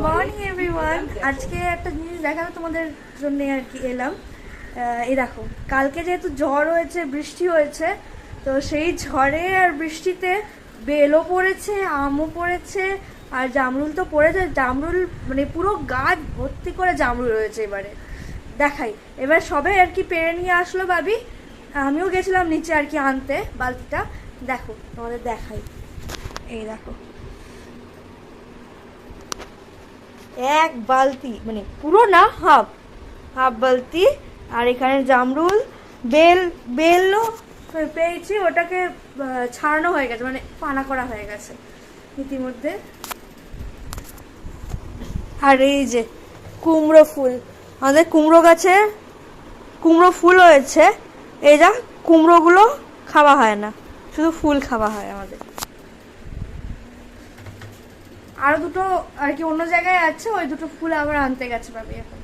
Morning everyone. আজকে একটা জিনিস দেখাবো তোমাদের জন্য আর কি এলাম। এই দেখো, কালকে যেহেতু ঝড় হয়েছে, বৃষ্টি হয়েছে, তো সেই ঝড়ে আর বৃষ্টিতে বেলও পড়েছে, আমও পড়েছে, আর জামরুল তো পড়েছে। জামরুল মানে পুরো গাছ ভর্তি করে জামরুল রয়েছে। এবারে দেখাই, এবার সবে আর কি পেরে নিয়ে আসলো ভাবি, আমিও গেছিলাম নিচে আর কি আনতে বালতিটা। দেখো তোমাদের দেখাই, এই দেখো এক বালতি, মানে পুরো না, হাফ হাফ বালতি। আর এখানে জামরুল, বেলও পেয়েছি, ওটাকে ছাড়ানো হয়ে গেছে, মানে পানা করা হয়ে গেছে ইতিমধ্যে। আর এই যে কুমড়ো ফুল, আমাদের কুমড়ো গাছে কুমড়ো ফুল হয়েছে। এই যা, কুমড়োগুলো খাওয়া হয় না, শুধু ফুল খাওয়া হয় আমাদের। আরো দুটো আর কি অন্য জায়গায় আছে, ওই দুটো ফুল আবার আনতে গেছে ভাবি এখন।